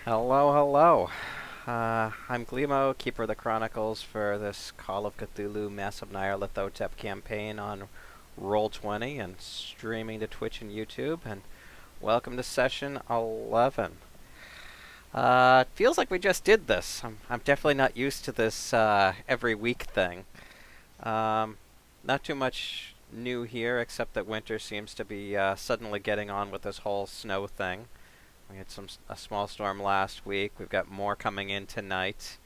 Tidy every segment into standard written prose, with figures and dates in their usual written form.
Hello, hello. I'm Glimo, Keeper of the Chronicles for this Call of Cthulhu Massive Nyarlathotep campaign on Roll20 and streaming to Twitch and YouTube. And welcome to session 11. It feels like we just did this. I'm definitely not used to this every week thing. Not too much new here, except that winter seems to be suddenly getting on with this whole snow thing. We had a small storm last week. We've got more coming in tonight.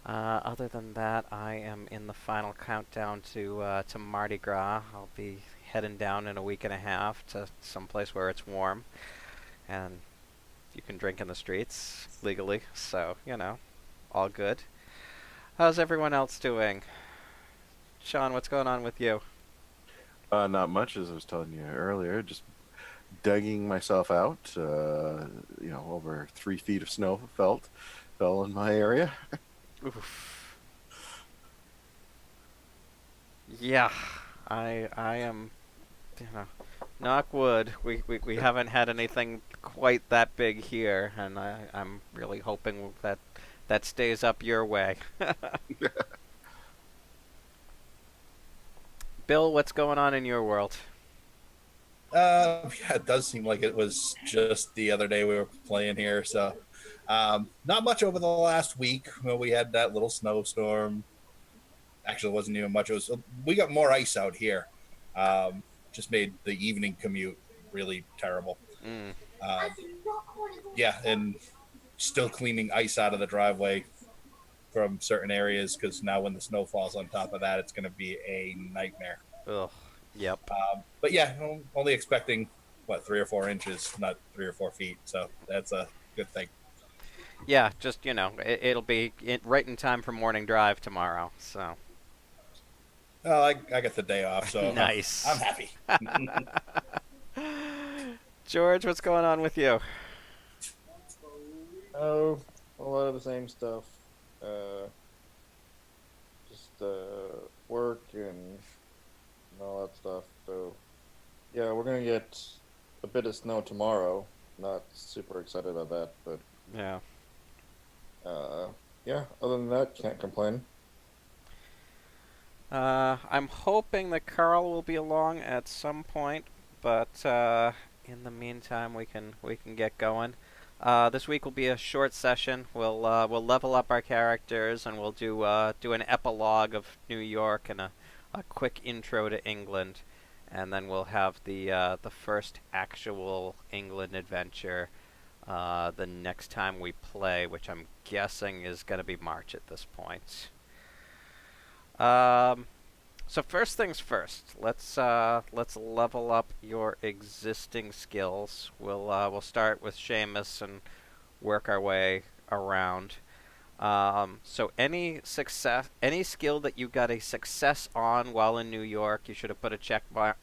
Other than that, I am in the final countdown to Mardi Gras. I'll be heading down in a week and a half to some place where it's warm, and you can drink in the streets legally. So all good. How's everyone else doing? Sean, what's going on with you? Not much, as I was telling you earlier. Just digging myself out. Over 3 feet of snow fell in my area. Oof. Yeah, I am. Knock wood. We haven't had anything quite that big here, and I'm really hoping that stays up your way. Bill, what's going on in your world? Yeah, it does seem like it was just the other day we were playing here. So, not much over the last week. Well, we had that little snowstorm. Actually, it wasn't even much. We got more ice out here. Just made the evening commute really terrible. Mm. Yeah, and still cleaning ice out of the driveway from certain areas because now when the snow falls on top of that, it's going to be a nightmare. Ugh. Yep. But yeah, only expecting 3 or 4 inches, not 3 or 4 feet. So that's a good thing. Yeah, just it'll be right in time for morning drive tomorrow. So. Well, I got the day off, so nice. I'm happy. George, what's going on with you? Oh, a lot of the same stuff. Just work and all that stuff. So, yeah, we're gonna get a bit of snow tomorrow. Not super excited about that, but yeah. Yeah. Other than that, can't complain. I'm hoping that Carl will be along at some point, but in the meantime, we can get going. This week will be a short session. We'll level up our characters, and we'll do an epilogue of New York and a quick intro to England, and then we'll have the first actual England adventure the next time we play, which I'm guessing is going to be March at this point. So first things first, let's level up your existing skills. We'll start with Seamus and work our way around. So any skill that you got a success on while in New York, you should have put a check in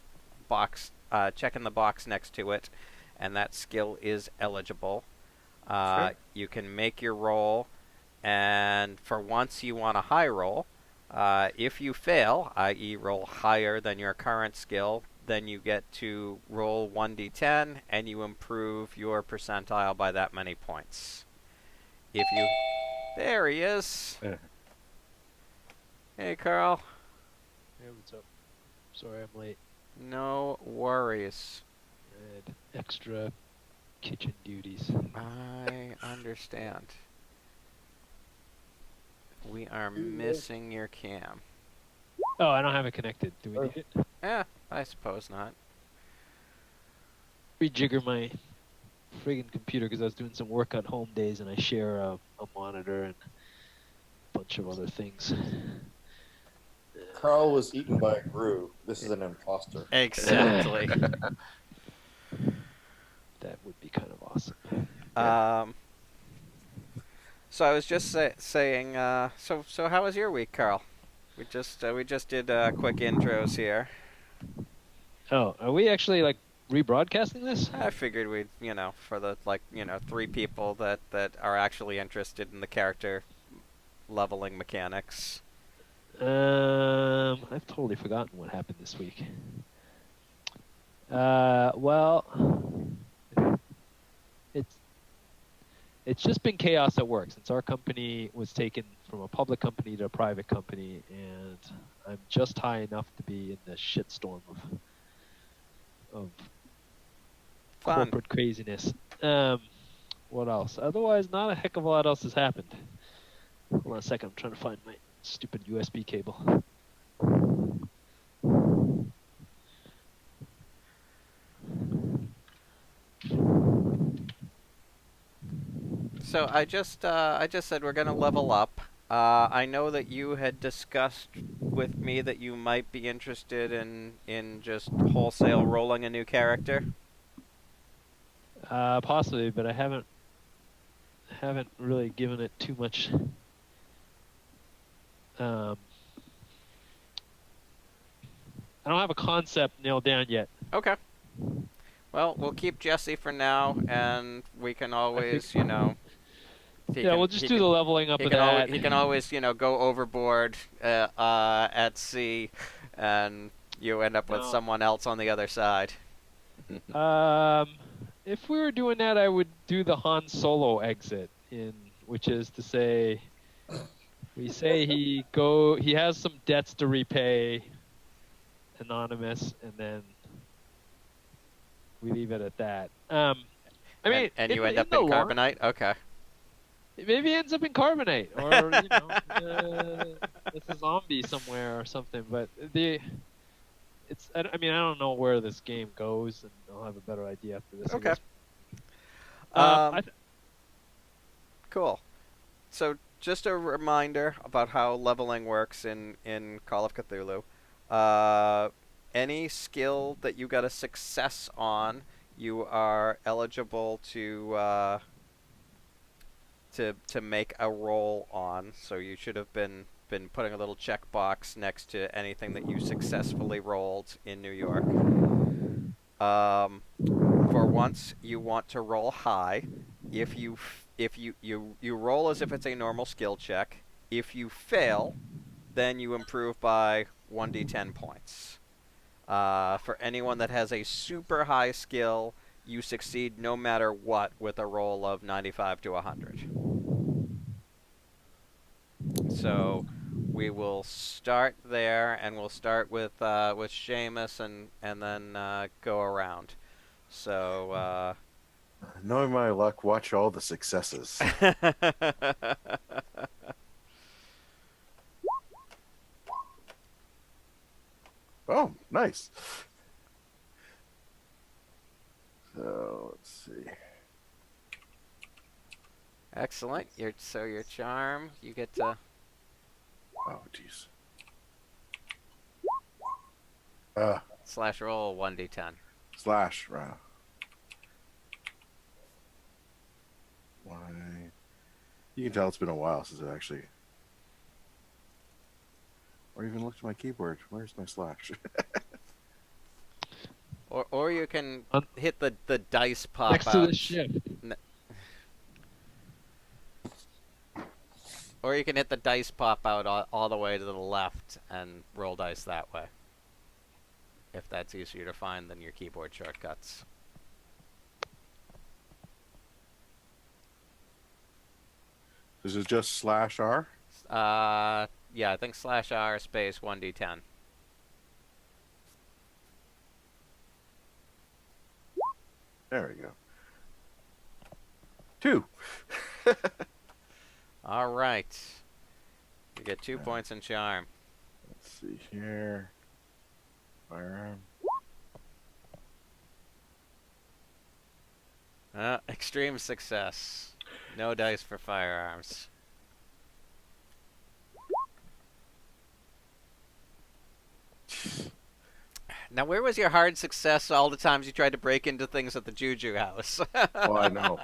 the box next to it, and that skill is eligible. Sure. You can make your roll, and for once you want a high roll. If you fail, i.e. roll higher than your current skill, then you get to roll 1d10, and you improve your percentile by that many points. There he is. Hey, Carl. Hey, what's up? Sorry I'm late. No worries. I had extra kitchen duties. I understand. We are missing your cam. Oh, I don't have it connected. Do we need it? I suppose not. Rejigger my friggin' computer because I was doing some work on home days and I share a monitor and a bunch of other things. Carl was eaten by a Gru. This is an imposter. Exactly. That would be kind of awesome. So I was just saying. So how was your week, Carl? We just did quick intros here. Oh, are we actually rebroadcasting this? I figured we'd for the 3 people that are actually interested in the character leveling mechanics. I've totally forgotten what happened this week. Well, it's it's just been chaos at work since our company was taken from a public company to a private company, and I'm just high enough to be in the shitstorm of Fun. corporate craziness. What else? Otherwise, not a heck of a lot else has happened. Hold on a second. I'm trying to find my stupid USB cable. So I just said we're gonna level up. I know that you had discussed with me that you might be interested in just wholesale rolling a new character. Possibly, but I haven't really given it too much. I don't have a concept nailed down yet. Okay. Well, we'll keep Jesse for now, and we can always, you know. We'll just do the leveling up of that. He can always, you know, go overboard at sea, and you end up with No. someone else on the other side. If we were doing that, I would do the Han Solo exit, which is to say, we say he has some debts to repay, anonymous, and then we leave it at that. I mean, and you end up in Carbonite. Okay. Maybe he ends up in Carbonite, or you know, it's a zombie somewhere or something. But I mean, I don't know where this game goes, and I'll have a better idea after this. Okay. Cool. So just a reminder about how leveling works in Call of Cthulhu. Any skill that you got a success on, you are eligible to make a roll on. So you should have been putting a little checkbox next to anything that you successfully rolled in New York. For once, you want to roll high. If you roll as if it's a normal skill check. If you fail, then you improve by 1d10 points. For anyone that has a super high skill, you succeed no matter what with a roll of 95 to 100. So we will start there, and we'll start with Seamus, and then go around. So knowing my luck, watch all the successes. Oh, nice. So let's see. Excellent. Your charm, you get to. Oh, jeez. Slash roll 1d10. Slash. Why? You can tell it's been a while since I actually, or even looked at my keyboard. Where's my slash? Or you can hit the dice pop next out. to the shift. Or you can hit the dice pop out all the way to the left and roll dice that way. If that's easier to find than your keyboard shortcuts. Is it just slash R? Yeah, I think slash R space 1d10. There we go. 2. All right. You get 2 points in charm. Let's see here. Firearm. Extreme success. No dice for firearms. Now, where was your hard success all the times you tried to break into things at the Juju house? Oh, I know.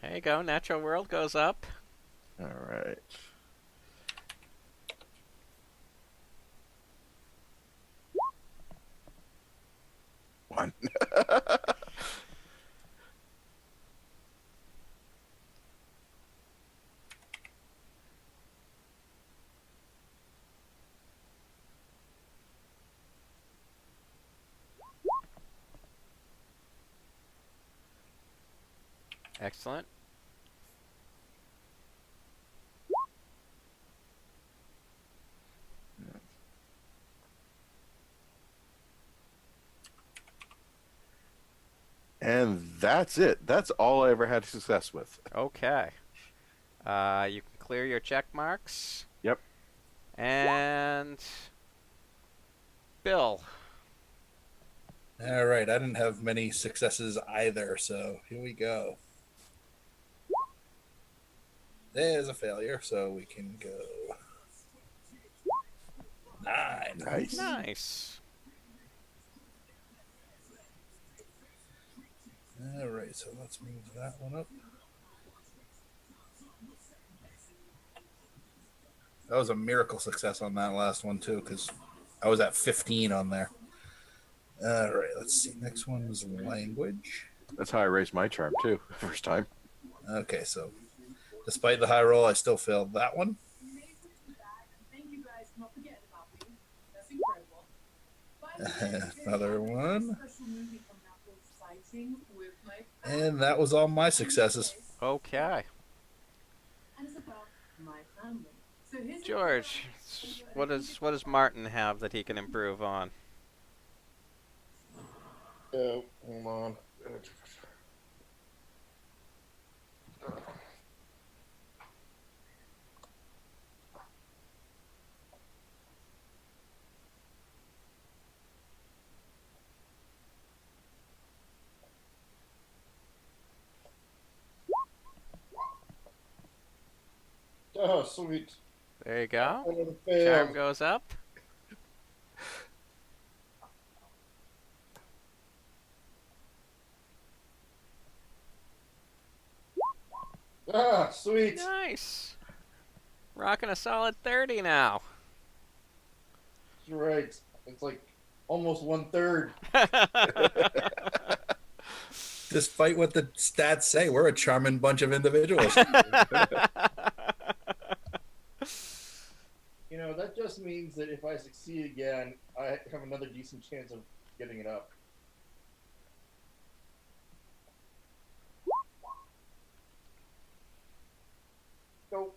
There you go. Natural world goes up. All right. One. Excellent. And that's it. That's all I ever had success with. Okay. You can clear your check marks. Yep. And Bill. All right, I didn't have many successes either, so here we go. There's a failure, so we can go 9. Nice. Nice. All right, so let's move that one up. That was a miracle success on that last one too, because I was at 15 on there. All right, let's see. Next one is language. That's how I raised my charm too, first time. Okay, so despite the high roll, I still failed that one. Another one. And that was all my successes. Okay. George, what does Martin have that he can improve on? Hold on. Oh, sweet. There you go. Another Charm fail. goes up. Ah, sweet. Nice. Rocking a solid 30 now. You're right. It's like almost 1/3. Despite what the stats say, we're a charming bunch of individuals. You know, that just means that if I succeed again, I have another decent chance of getting it up. Nope.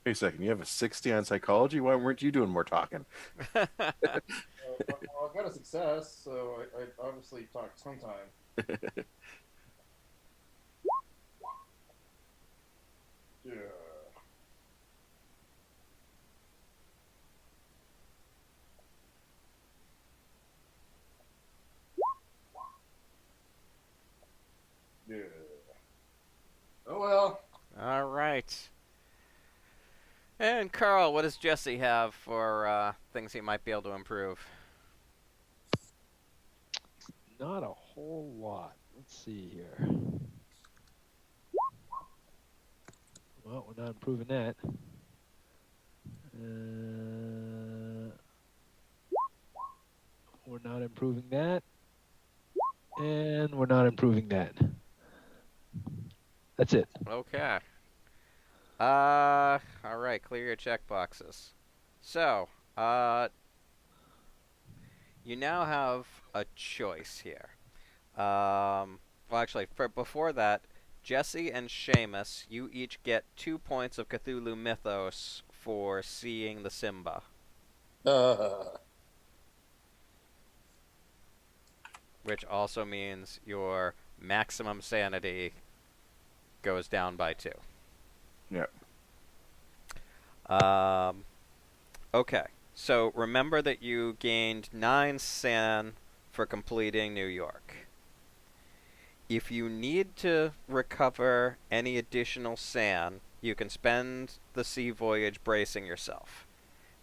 Wait a second. You have a 60 on psychology? Why weren't you doing more talking? Well, I got a success, so I obviously talked sometime. Yeah. Yeah. Oh well. All right. And Carl, what does Jesse have for things he might be able to improve? Not a whole lot. Let's see here. Well, we're not improving that. We're not improving that. And we're not improving that. That's it. Okay. All right. Clear your check boxes. So, you now have a choice here. Well, actually, before that, Jesse and Seamus, you each get 2 points of Cthulhu Mythos for seeing the Simba, which also means your maximum sanity goes down by 2. Yep. Okay, So remember that you gained 9 san for completing New York. If you need to recover any additional san, you can spend the sea voyage bracing yourself.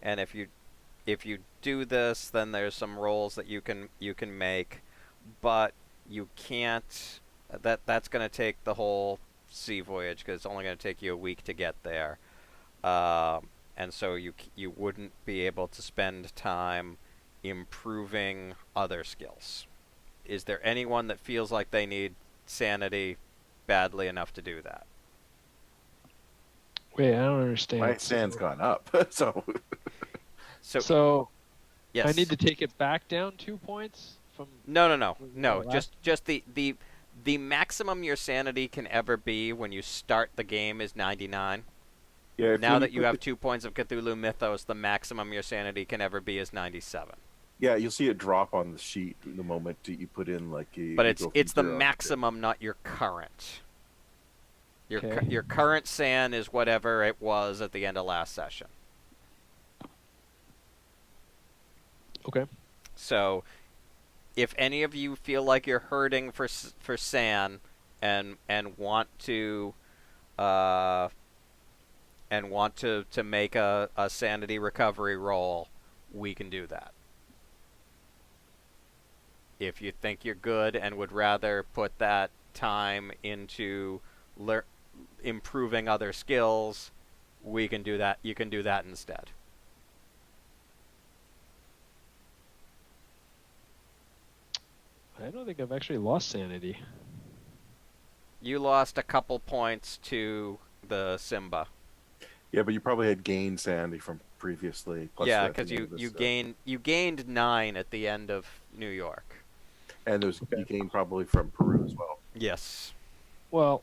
And if you do this, then there's some rolls that you can make, but you can't. That's going to take the whole sea voyage because it's only going to take you a week to get there. And so you wouldn't be able to spend time improving other skills. Is there anyone that feels like they need sanity badly enough to do that? Wait, I don't understand. My sand's gone up, so So yes. I need to take it back down 2 points from. No. last- Just the maximum your sanity can ever be when you start the game is 99. yeah. If Now when that you put have 2 points of Cthulhu Mythos, the maximum your sanity can ever be is 97. yeah, you'll see it drop on the sheet the moment that you put in But you it's go from the 0 to maximum, not your current. Okay. Your current san is whatever it was at the end of last session. Okay. So, if any of you feel like you're hurting for san and want to make a sanity recovery roll, we can do that. If you think you're good and would rather put that time into improving other skills, we can do that. You can do that instead. I don't think I've actually lost sanity. You lost a couple points to the Simba. Yeah, but you probably had gained sanity from previously. Plus Yeah, at the because end of this, you gained 9 at the end of New York. and you gained probably from Peru as well. Yes. Well,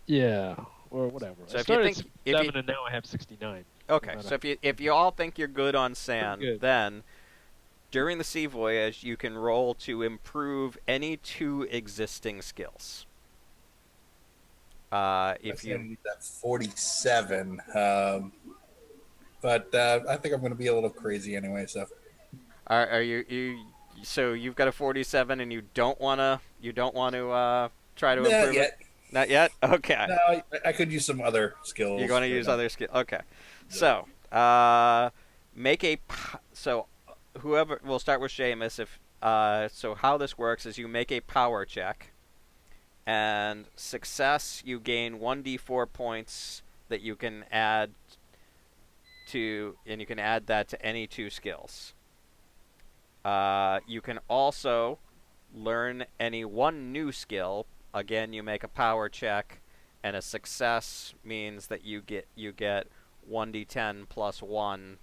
yeah, or whatever. So I if you started think- at if 7 you- and now I have 69. Okay, No so if you all think you're good on san, Pretty good. then during the sea voyage you can roll to improve any 2 existing skills. If you need that 47, but I think I'm going to be a little crazy anyway. So are you so you've got a 47 and you don't want to try to not improve yet. it? Not yet. Okay. No, I could use some other skills. You're going to but use no. other skills. Okay. So, make a so whoever we'll start with Seamus. If so, how this works is you make a power check, and success you gain 1d4 points that you can add to, and you can add that to any 2 skills. You can also learn any 1 new skill. Again, you make a power check, and a success means that you get 1d10 plus 1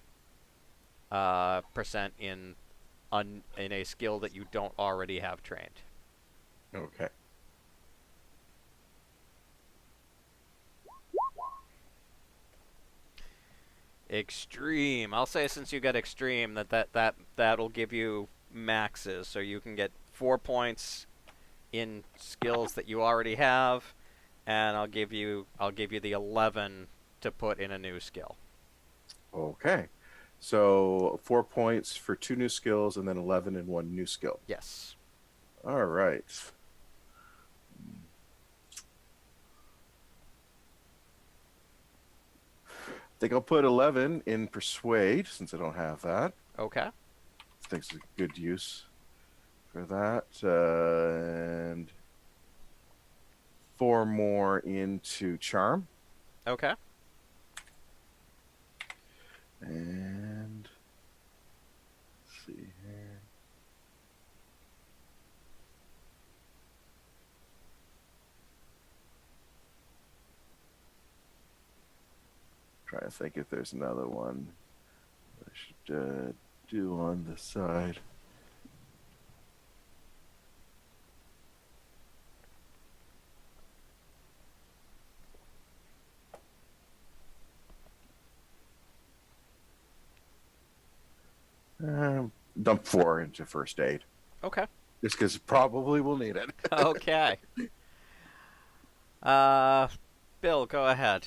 % in a skill that you don't already have trained. Okay. Extreme. I'll say since you got extreme that'll give you maxes, so you can get 4 points in skills that you already have, and I'll give you the 11 to put in a new skill. Okay. So 4 points for 2 new skills, and then 11 in 1 new skill. Yes. All right. I think I'll put 11 in Persuade, since I don't have that. Okay. I think it's a good use for that. And 4 more into Charm. Okay. And let's see here. Trying to think if there's another one I should do on the side. Dump 4 into first aid. Okay. Just because probably we'll need it. Okay. Bill, go ahead.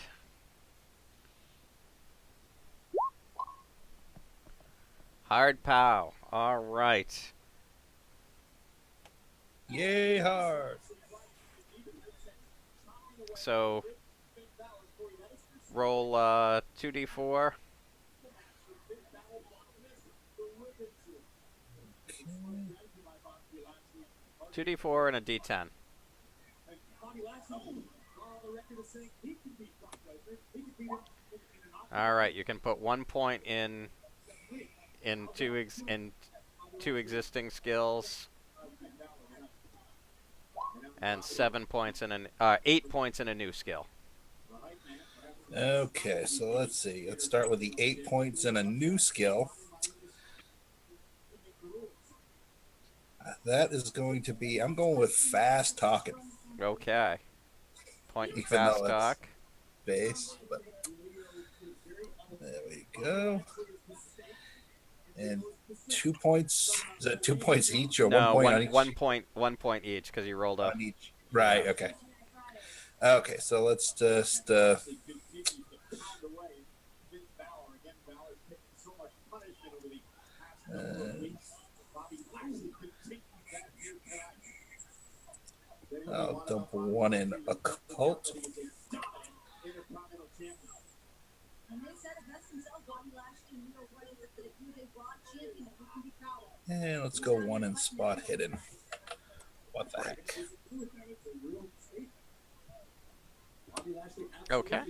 Hard pow. All right. Yay, hard. So roll 2d4. 2d4 and a d10. All right, you can put 1 point in two existing skills, and 7 points in 8 points in a new skill. Okay, so let's see. Let's start with the 8 points in a new skill. That is going to be, I'm going with fast talking. Okay. Point in Even fast though it's talk. base, but there we go. And 2 points. Is that 2 points each or No, 1 point on each? 1 point each because you rolled a. On each. Right. Okay. Okay. So let's just. I'll dump 1 in occult. And let's go 1 in spot hidden. What the heck? Okay.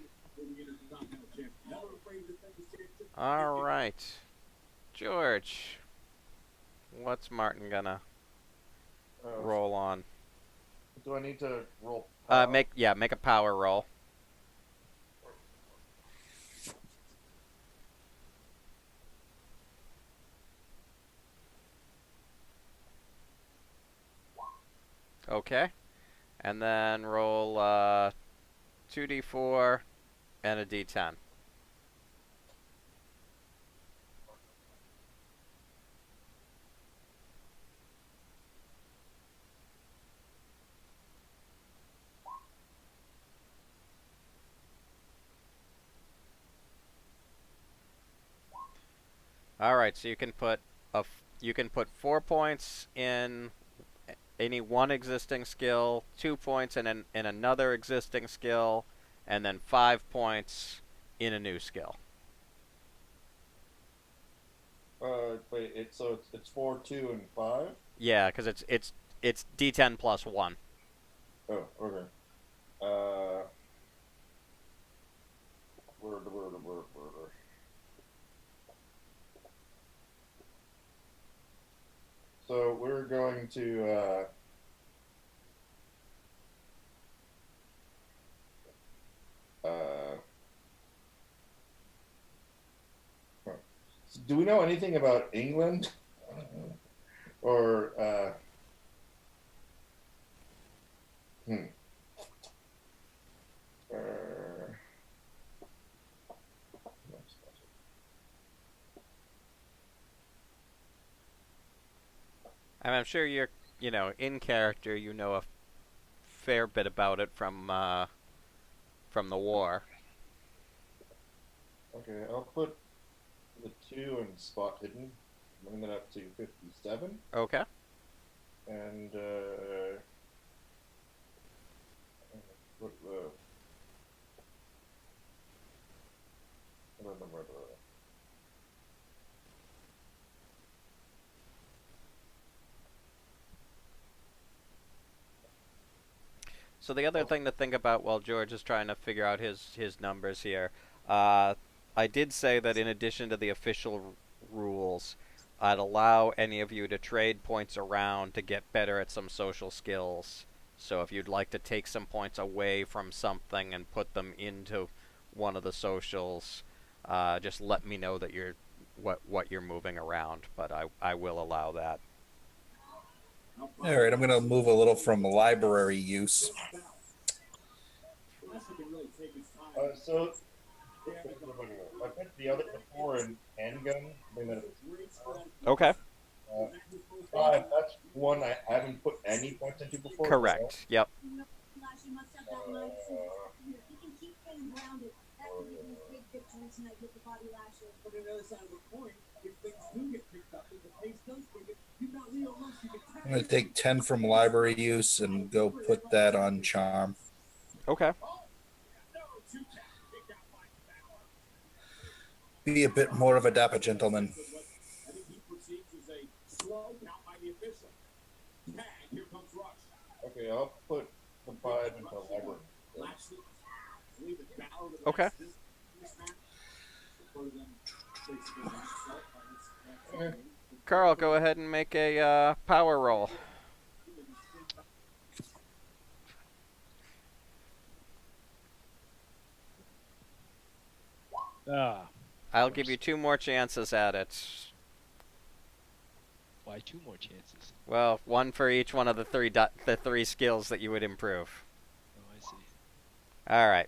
All right. George, what's Martin gonna roll on? Do I need to roll? Make a power roll. Okay. And then roll 2d4 and a d10. All right, so you can put 4 points in any one existing skill, 2 points in another existing skill, and then 5 points in a new skill. Wait, it's 4, 2, and 5. Yeah, because it's d10 plus 1. Oh, okay. Word. So we're going to do we know anything about England? Or I'm sure you're, in character, you know a fair bit about it from the war. okay, I'll put the 2 in spot hidden, bring that up to 57, Okay. and what So the other thing to think about while George is trying to figure out his numbers here, I did say that in addition to the official rules, I'd allow any of you to trade points around to get better at some social skills. So if you'd like to take some points away from something and put them into one of the socials, just let me know that you're what you're moving around. But I will allow that. All right, I'm going to move a little from library use. so I put the other 4 in handgun. Bring that up to Okay. 5. That's one I haven't put any points into before. Correct. Yep. I'm going to take 10 from library use and go put that on charm. Okay. Be a bit more of a dapper gentleman. Okay, I'll put the 5 into library. Okay. Okay. Carl, go ahead and make a power roll. Ah, I'll give you 2 more chances at it. why 2 more chances? Well, 1 for each one of the three skills that you would improve. Oh, I see. All right.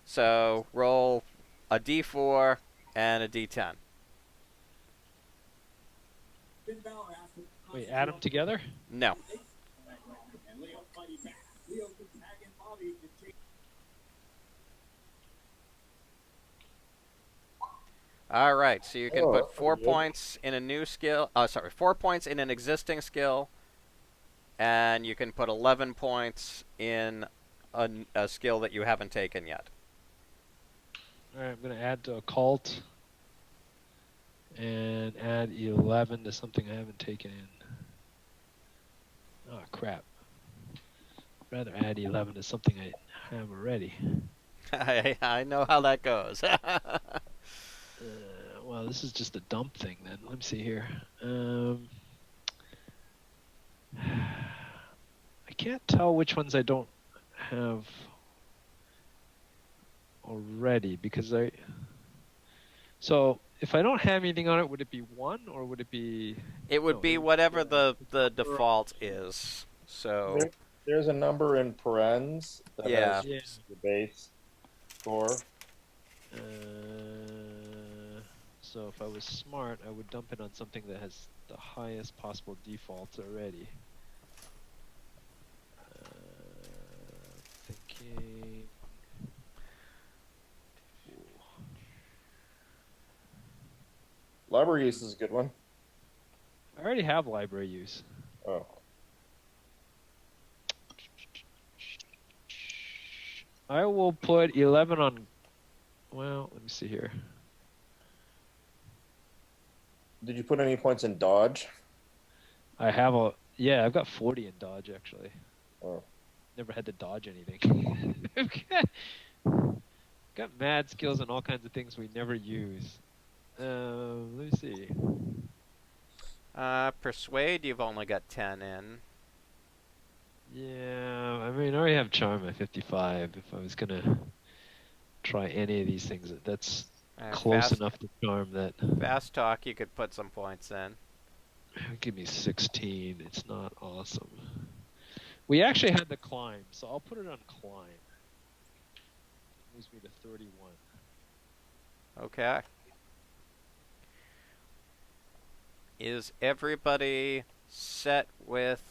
So roll a d4 and a d10. Wait, add them together? No. All right. So you can Oh, put that's 4 pretty good. points in a new skill. Oh, sorry, 4 points in an existing skill, and you can put 11 points in a skill that you haven't taken yet. All right, I'm going to add to a cult and add 11 to something I haven't taken in. Oh, crap. I'd rather add 11 to something I have already. I know how that goes. Well, this is just a dump thing then. Let me see here. I can't tell which ones I don't have already because So if I don't have anything on it, would it be 1 or would it be? It would No, be it would whatever be, the default is. So There's a number in parens that Yeah. has Yeah. the base score. So if I was smart, I would dump it on something that has the highest possible defaults already. Thinking. Library use is a good one. I already have library use. Oh. I will put 11 on. Well, let me see here. Did you put any points in dodge? I have yeah, I've got 40 in dodge actually. Oh. Never had to dodge anything. Got mad skills and all kinds of things we never use. Let me see. Persuade, you've only got 10 in. Yeah, I mean, I already have charm at 55. If I was gonna try any of these things, that's close Fast, enough to charm that. fast talk, you could put some points in. Give me 16. It's not awesome. We actually had the climb, so I'll put it on climb. Moves me to 31. Okay. Is everybody set with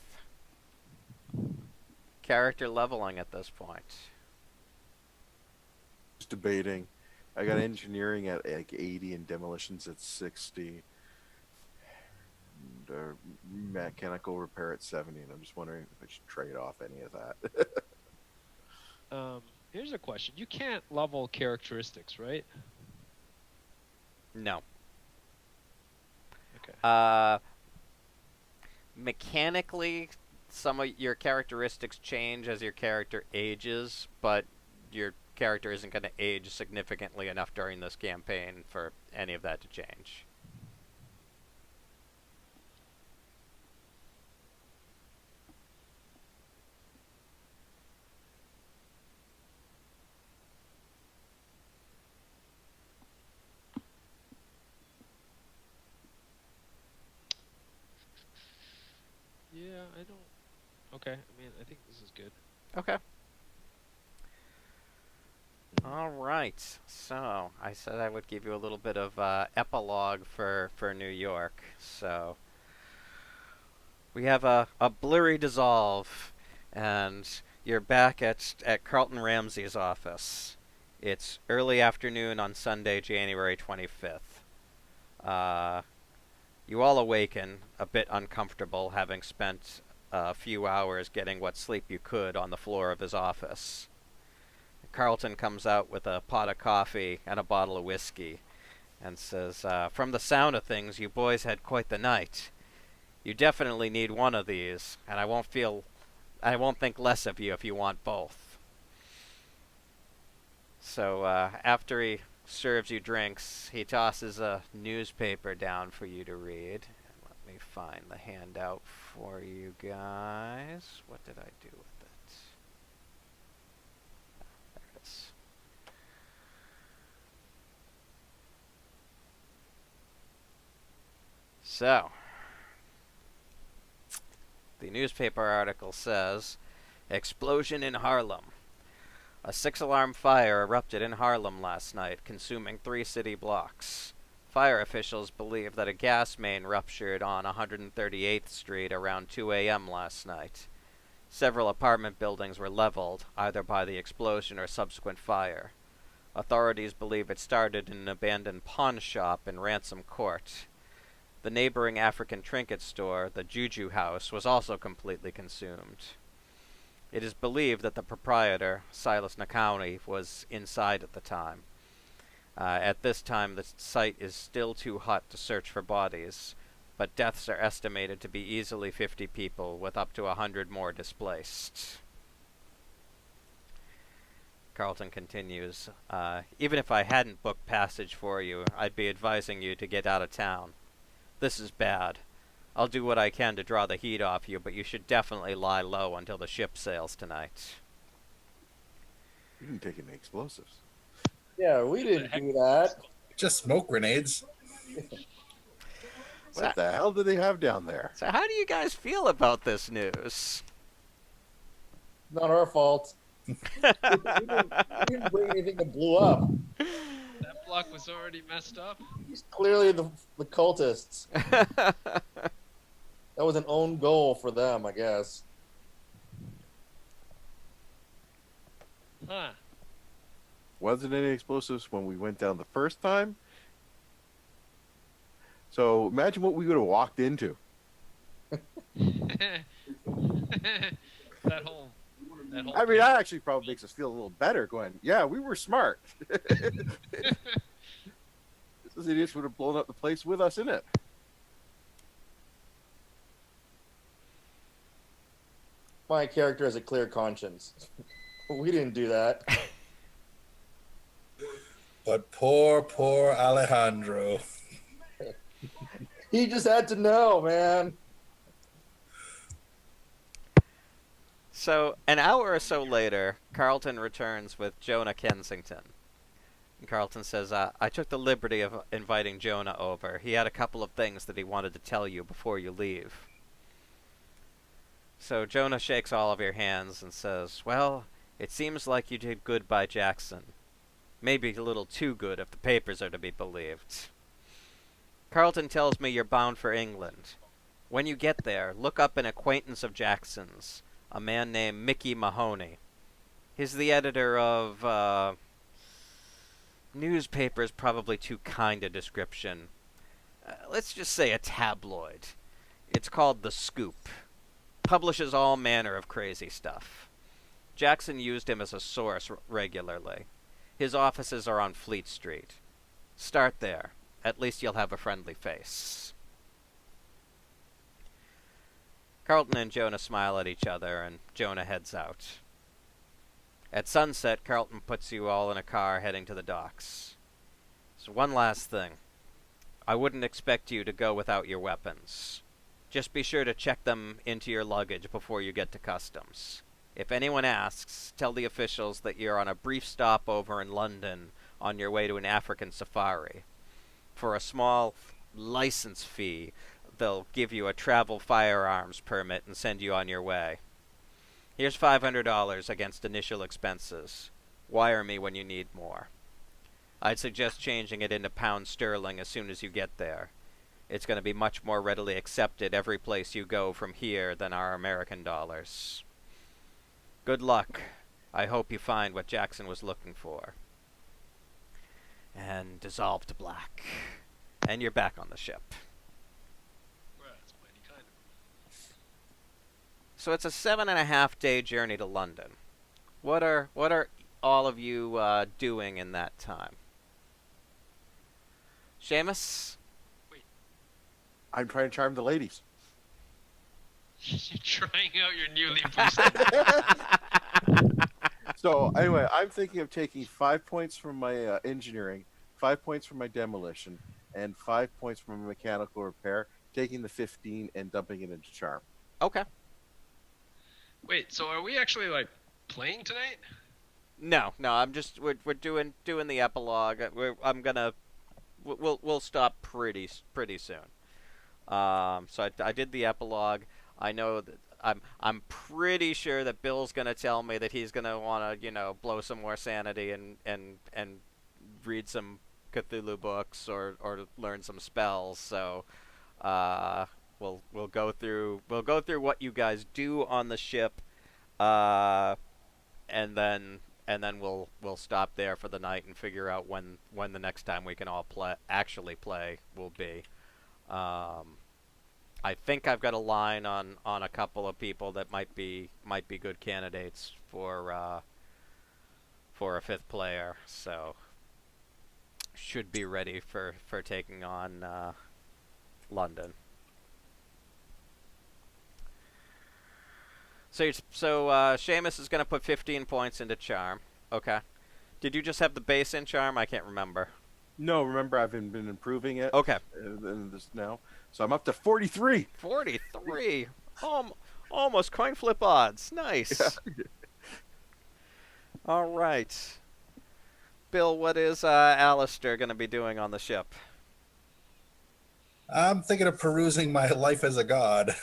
character leveling at this point? Just debating. I got engineering at like 80 and demolitions at 60. And, mechanical repair at 70, and I'm just wondering if I should trade off any of that. Here's a question. You can't level characteristics, right? No. Okay. Mechanically, some of your characteristics change as your character ages, but your character isn't going to age significantly enough during this campaign for any of that to change. Yeah, I don't. Okay, I mean, I think this is good. Okay. All right. So I said I would give you a little bit of epilogue for New York. So we have a blurry dissolve, and you're back at Carlton Ramsey's office. It's early afternoon on Sunday, January 25th. You all awaken, a bit uncomfortable, having spent a few hours getting what sleep you could on the floor of his office. Carlton comes out with a pot of coffee and a bottle of whiskey and says, "From the sound of things, you boys had quite the night. You definitely need one of these, and I won't think less of you if you want both." So after he serves you drinks, he tosses a newspaper down for you to read. Let me find the handout for you guys. What did I do with it? There it is. So, the newspaper article says, "Explosion in Harlem. A 6-alarm fire erupted in Harlem last night, consuming 3 city blocks. Fire officials believe that a gas main ruptured on 138th Street around 2 a.m. last night. Several apartment buildings were leveled, either by the explosion or subsequent fire. Authorities believe it started in an abandoned pawn shop in Ransom Court. The neighboring African trinket store, the Juju House, was also completely consumed. It is believed that the proprietor, Silas Nakoni, was inside at the time. At this time, the site is still too hot to search for bodies, but deaths are estimated to be easily 50 people, with up to 100 more displaced." Carlton continues, "Even if I hadn't booked passage for you, I'd be advising you to get out of town. This is bad. I'll do what I can to draw the heat off you, but you should definitely lie low until the ship sails tonight." You didn't take any explosives. Yeah, we didn't do that. Just smoke grenades. What the hell do they have down there? So how do you guys feel about this news? Not our fault. We didn't bring anything that blew up. That block was already messed up. He's clearly the cultists. That was an own goal for them, I guess. Huh. Wasn't any explosives when we went down the first time. So imagine what we would have walked into. that whole. I mean, that actually probably makes us feel a little better going, yeah, we were smart. Those idiots would have blown up the place with us in it. My character has a clear conscience. We didn't do that. But poor Alejandro. He just had to know, man. So, an hour or so later, Carlton returns with Jonah Kensington. And Carlton says, "I took the liberty of inviting Jonah over. He had a couple of things that he wanted to tell you before you leave." So Jonah shakes all of your hands and says, "Well, it seems like you did good by Jackson. Maybe a little too good if the papers are to be believed. Carlton tells me you're bound for England. When you get there, look up an acquaintance of Jackson's, a man named Mickey Mahoney. He's the editor of, newspaper's probably too kind a description. Let's just say a tabloid. It's called The Scoop. Publishes all manner of crazy stuff. Jackson used him as a source regularly. His offices are on Fleet Street. Start there. At least you'll have a friendly face." Carlton and Jonah smile at each other, and Jonah heads out. At sunset, Carlton puts you all in a car heading to the docks. So one last thing. I wouldn't expect you to go without your weapons. Just be sure to check them into your luggage before you get to customs. If anyone asks, tell the officials that you're on a brief stop over in London on your way to an African safari. For a small license fee, they'll give you a travel firearms permit and send you on your way. Here's $500 against initial expenses. Wire me when you need more. I'd suggest changing it into pound sterling as soon as you get there. It's going to be much more readily accepted every place you go from here than our American dollars. Good luck. I hope you find what Jackson was looking for." And dissolve to black. And you're back on the ship. So it's a 7.5 day journey to London. What are all of you doing in that time? Seamus? I'm trying to charm the ladies. You're trying out your newly boosted. So anyway, I'm thinking of taking 5 points from my engineering, 5 points from my demolition, and 5 points from my mechanical repair, taking the 15 and dumping it into charm. Okay. Wait, so are we actually like playing tonight? No, I'm just we're doing the epilogue. We'll stop pretty soon. So I did the epilogue. I know that I'm pretty sure that Bill's gonna tell me that he's gonna want to blow some more sanity and read some Cthulhu books or learn some spells. So we'll go through what you guys do on the ship, and then we'll stop there for the night and figure out when the next time we can all actually play will be. I think I've got a line on a couple of people that might be good candidates for a 5th player, so should be ready for taking on London. So Seamus is going to put 15 points into charm. Okay. Did you just have the base in charm? I can't remember. No, remember I've been improving it. Okay. This now, so I'm up to 43. 43. Almost coin flip odds. Nice. Yeah. All right. Bill, what is Alistair going to be doing on the ship? I'm thinking of perusing my life as a god.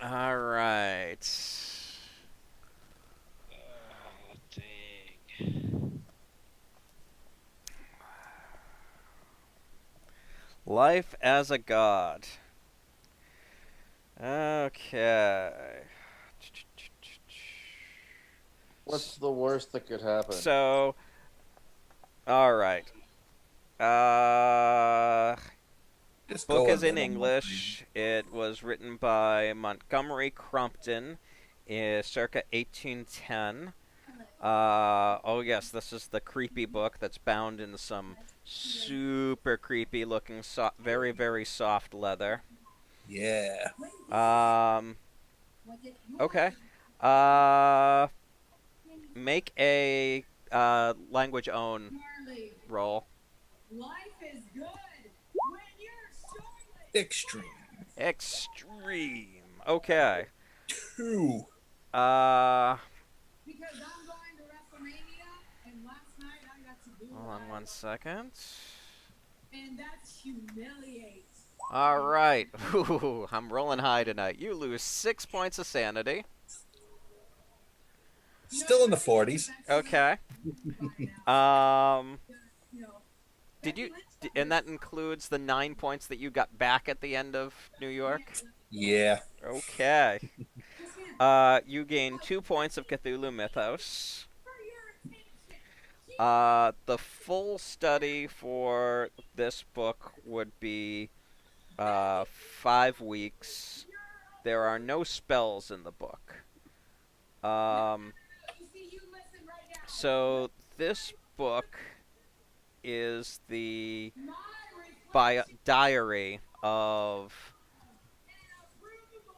All right. Oh, dang. Life as a god. Okay. What's the worst that could happen? So, all right. Just Book go is in and- English. It was written by Montgomery Crompton, circa 1810. Oh yes, this is the creepy book that's bound in some super creepy looking, very very soft leather. Yeah. Okay. Make a language own roll. Life is good when you're Extreme. Extreme. Okay. 2. Uh. because I'm going to WrestleMania and last night I got to do Hold on 1 second. and that's humiliate. All right. Ooh, I'm rolling high tonight. You lose 6 points of sanity. Still in the 40s. Okay. Did you? And that includes the 9 points that you got back at the end of New York. Yeah. Okay. You gain 2 points of Cthulhu Mythos. The full study for this book would be 5 weeks. There are no spells in the book. So this book is the diary of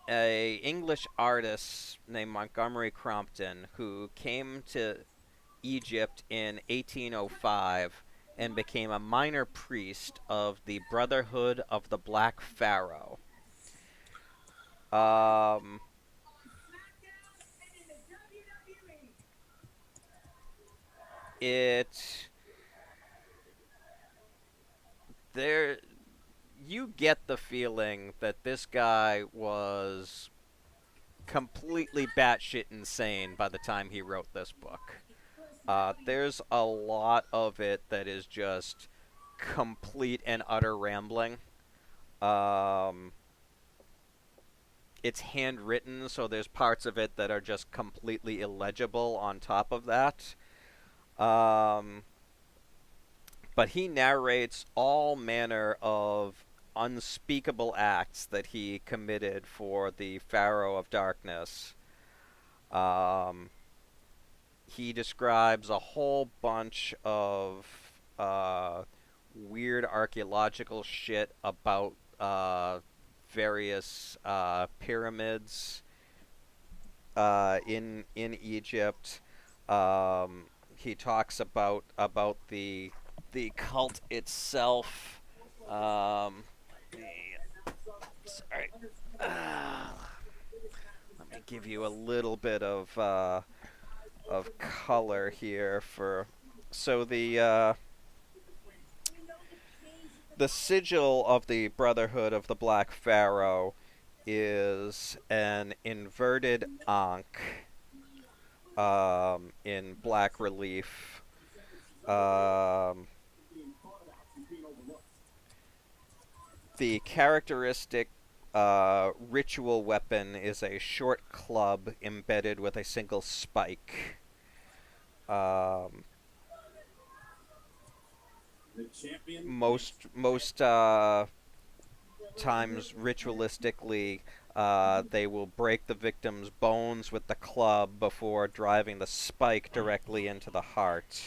a English artist named Montgomery Crompton who came to Egypt in 1805 and became a minor priest of the Brotherhood of the Black Pharaoh. You get the feeling that this guy was completely batshit insane by the time he wrote this book. There's a lot of it that is just complete and utter rambling. It's handwritten, so there's parts of it that are just completely illegible on top of that. But he narrates all manner of unspeakable acts that he committed for the Pharaoh of Darkness. Um, he describes a whole bunch of weird archaeological shit about various pyramids in Egypt. He talks about the cult itself. Sorry. Let me give you a little bit of color here for. So the sigil of the Brotherhood of the Black Pharaoh is an inverted ankh in black relief. The characteristic ritual weapon is a short club embedded with a single spike. Most times, ritualistically, they will break the victim's bones with the club before driving the spike directly into the heart.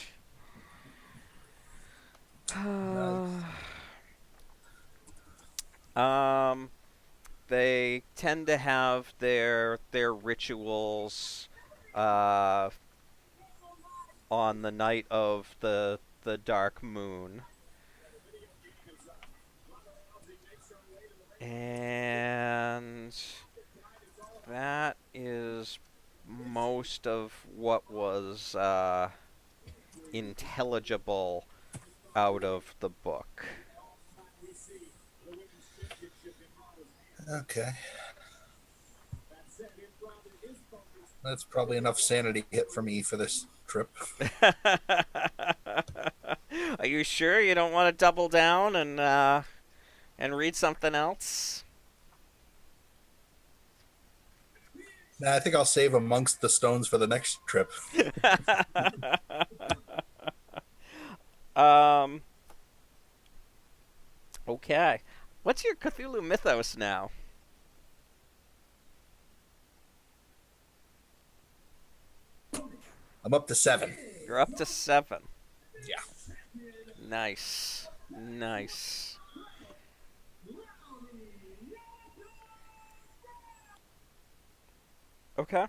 They tend to have their rituals on the night of the dark moon. And that is most of what was intelligible out of the book. Okay. That's probably enough sanity hit for me for this trip. Are you sure you don't want to double down and read something else? Nah, I think I'll save amongst the stones for the next trip. Okay. What's your Cthulhu mythos now? I'm up to 7. You're up to 7. Yeah. Nice. Nice. Okay.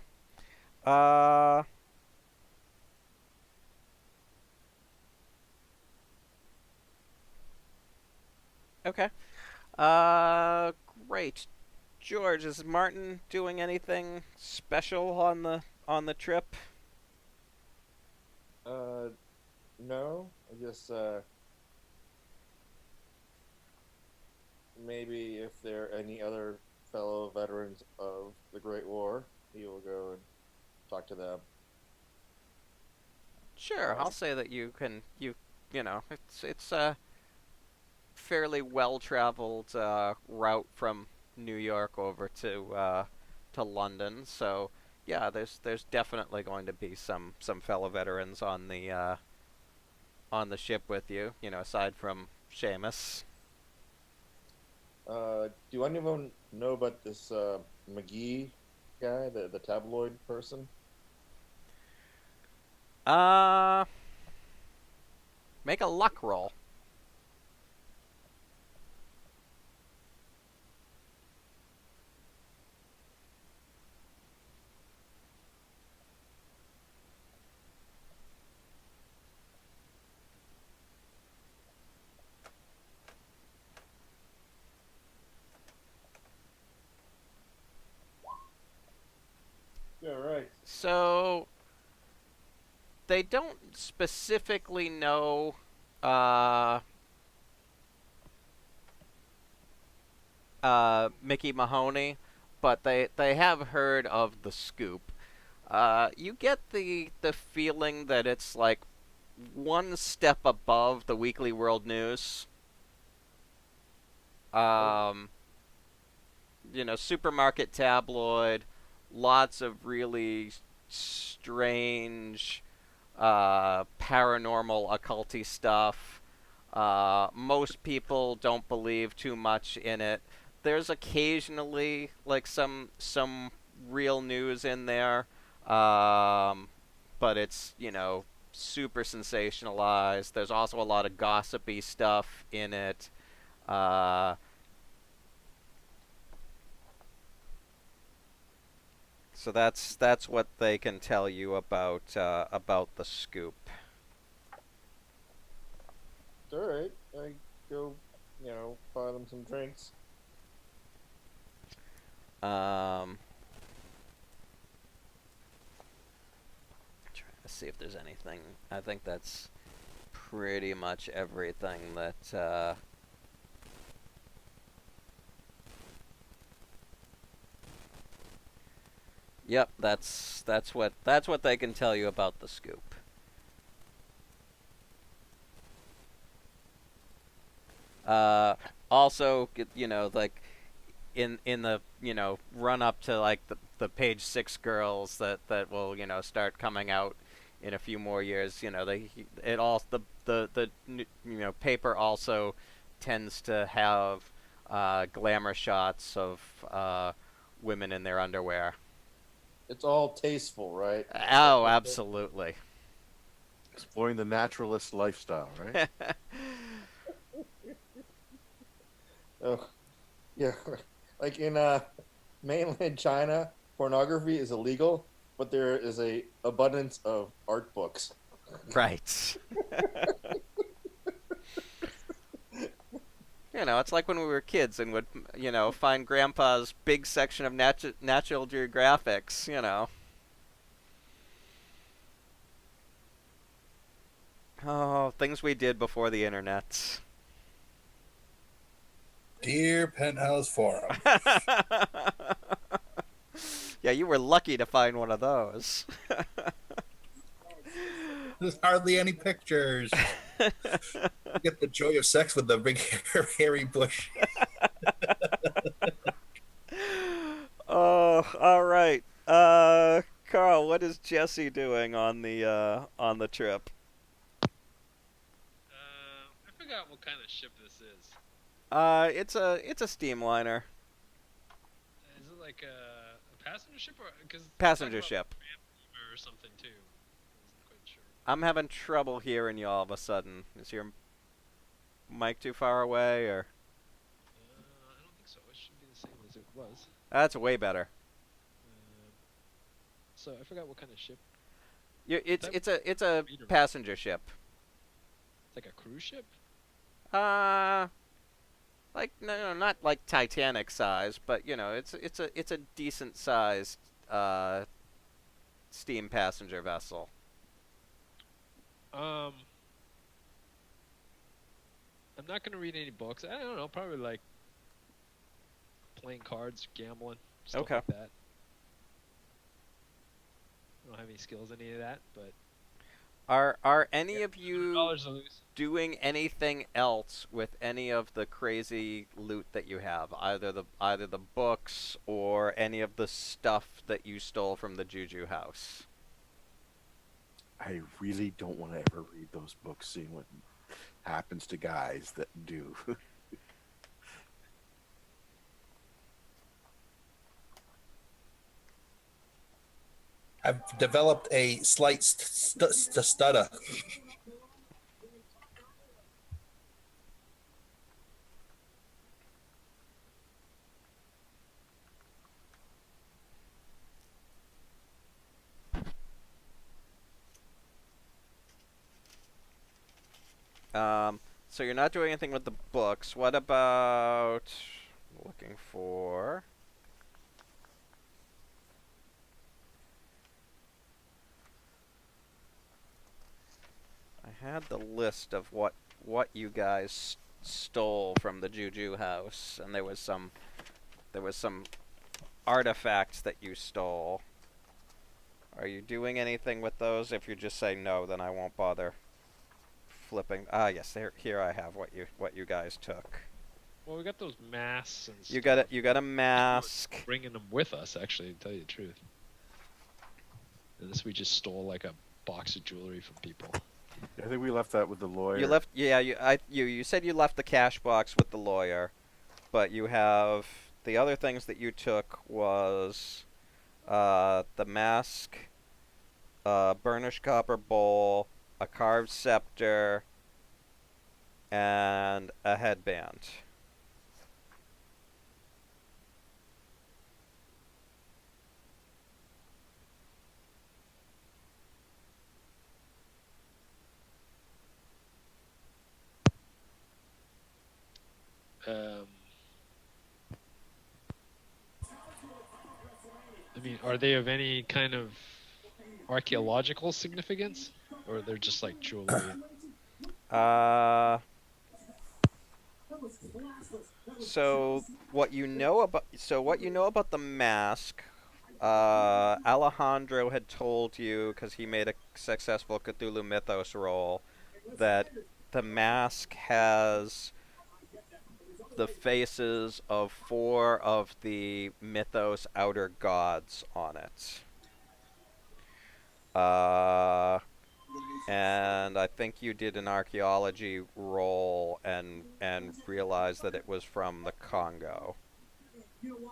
Okay. Great. George, is Martin doing anything special on the trip? No. I guess maybe if there are any other fellow veterans of the Great War, he will go and talk to them. Sure, I'll say that you know, it's a fairly well-traveled route from New York over to London. So yeah, there's definitely going to be some fellow veterans on the ship with you. You know, aside from Seamus. Do anyone know about this McGee guy, the tabloid person? Make a luck roll. Yeah, right. So they don't specifically know Mickey Mahoney, but they have heard of the scoop. You get the feeling that it's like one step above the Weekly World News. You know, supermarket tabloid, lots of really strange, paranormal, occulty stuff. Most people don't believe too much in it. There's occasionally like some real news in there, but it's super sensationalized. There's also a lot of gossipy stuff in it. Uh, so that's what they can tell you about the scoop. All right, I go, buy them some drinks. Trying to see if there's anything. I think that's pretty much everything that. Yep, that's what they can tell you about the scoop. Also, like in the run up to like the page 6 girls that will start coming out in a few more years. The paper also tends to have glamour shots of women in their underwear. It's all tasteful, right? Oh, absolutely. Exploring the naturalist lifestyle, right? Oh, yeah. Like in mainland China, pornography is illegal, but there is a abundance of art books. Right. It's like when we were kids and would, find Grandpa's big section of Natural Geographics. Oh, things we did before the internet. Dear Penthouse Forum. Yeah, you were lucky to find one of those. There's hardly any pictures. Get the joy of sex with the big hairy bush. Oh, all right. Carl, what is Jesse doing on the trip? I forgot what kind of ship this is. It's a steamliner. Is it like a passenger ship or because Passenger ship. or something too? I wasn't quite sure. I'm having trouble hearing you all of a sudden. Is your mic too far away, or? I don't think so. It should be the same as it was. That's way better. So I forgot what kind of ship. It's a Reader. passenger ship. It's like a cruise ship. Like no, not like Titanic size, but it's a decent sized steam passenger vessel. I'm not gonna read any books. I don't know. Probably like playing cards, gambling, stuff Okay. like that. I don't have any skills in any of that, but Are any of you $100 to lose. doing anything else with any of the crazy loot that you have? Either the books or any of the stuff that you stole from the Juju house? I really don't want to ever read those books, seeing what happens to guys that do. I've developed a slight stutter. So you're not doing anything with the books. What about looking for? I had the list of what you guys stole from the Juju house, and there was some artifacts that you stole. Are you doing anything with those? If you just say no, then I won't bother flipping. Ah, yes, here I have what you guys took. Well, we got those masks and stuff. You got a mask. Bringing them with us, actually, to tell you the truth. Unless we just stole like a box of jewelry from people. I think we left that with the lawyer. You left, yeah. You said you left the cash box with the lawyer, but you have the other things that you took was the mask, burnished copper bowl, a carved scepter, and a headband. Um, I mean, are they of any kind of archaeological significance, or they're just like jewelry? Uh, so what you know about the mask, Alejandro had told you because he made a successful Cthulhu Mythos roll that the mask has the faces of 4 of the Mythos outer gods on it. And I think you did an archaeology roll and realized that it was from the Congo. You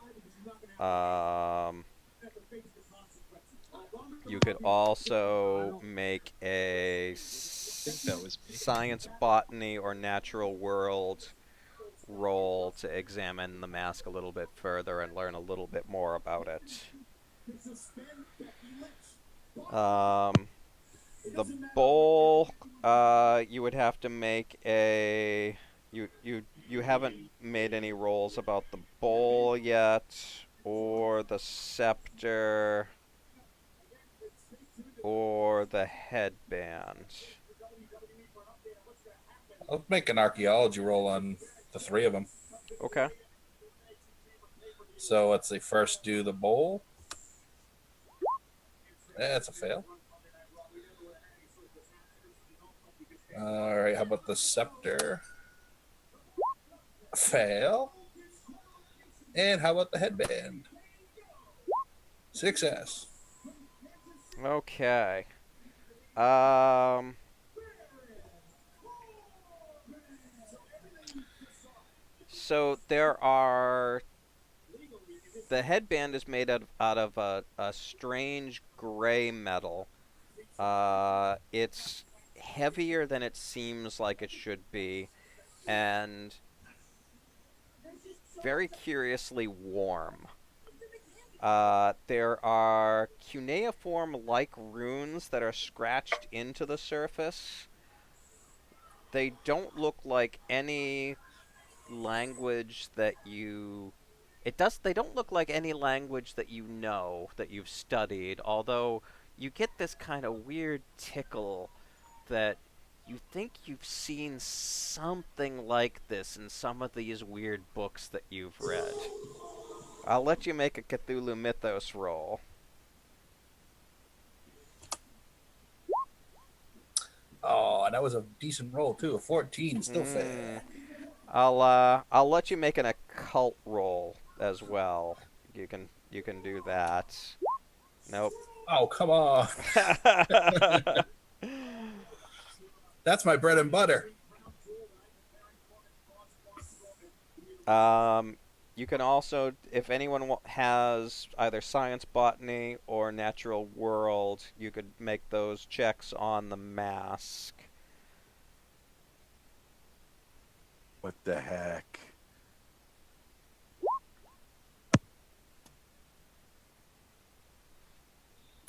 could also make a think that was me. science, botany, or natural world roll to examine the mask a little bit further and learn a little bit more about it. The bowl, you would have to make a... You haven't made any rolls about the bowl yet, or the scepter, or the headband. I'll make an archaeology roll on the 3 of them. Okay. So let's see. First, do the bowl. That's a fail. All right. How about the scepter? Fail. And how about the headband? Success. Okay. So there are... The headband is made out of a strange gray metal. It's heavier than it seems like it should be, and very curiously warm. There are cuneiform-like runes that are scratched into the surface. They don't look like any language that you... They don't look like any language that you know, that you've studied, although you get this kind of weird tickle that you think you've seen something like this in some of these weird books that you've read. I'll let you make a Cthulhu Mythos roll. Oh, and that was a decent roll too. A 14, still fail. I'll let you make an occult roll as well. You can do that. Nope. Oh, come on. That's my bread and butter. You can also, if anyone has either science, botany, or natural world, you could make those checks on the mask. What the heck?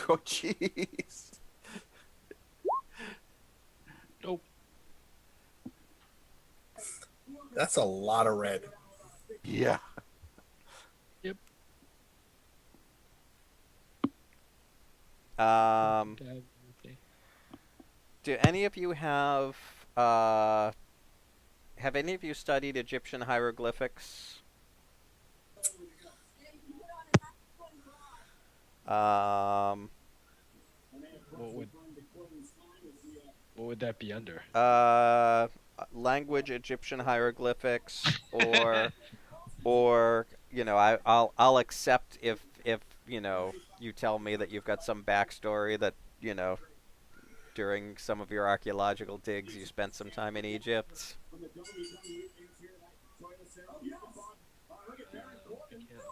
Oh, jeez. Nope. That's a lot of red. Yeah. Yep. Do any of you have any of you studied Egyptian hieroglyphics? What would that be under? Language Egyptian hieroglyphics, or I'll accept if you tell me that you've got some backstory that during some of your archaeological digs, you spent some time in Egypt. I can't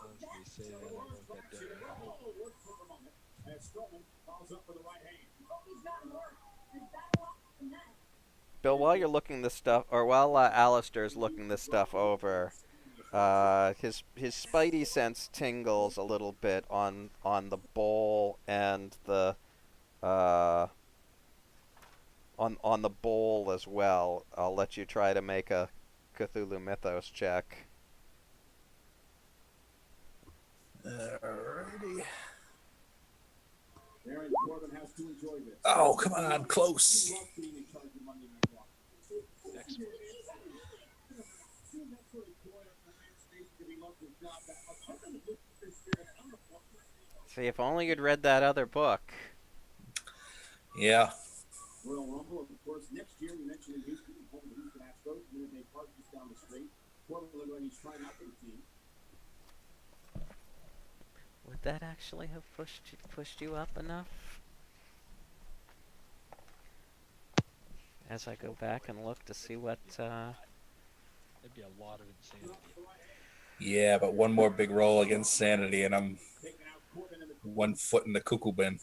honestly say that I wrote that down. Bill, while you're looking this stuff, or while Alistair's looking this stuff over, his spidey sense tingles a little bit on the bowl and the on the bowl as well. I'll let you try to make a Cthulhu Mythos check. Alrighty. Oh, come on, close. Excellent. See, if only you'd read that other book. Yeah. Royal Rumble, of course, next year we mentioned in Houston, home of the Houston Astros, Minute Maid Park just down the street. Portland when he's trying out for the team. Would that actually have pushed you up enough? As I go back and look to see what. There'd be a lot of insanity. Yeah, but one more big roll against Sanity, and I'm 1 foot in the cuckoo bin.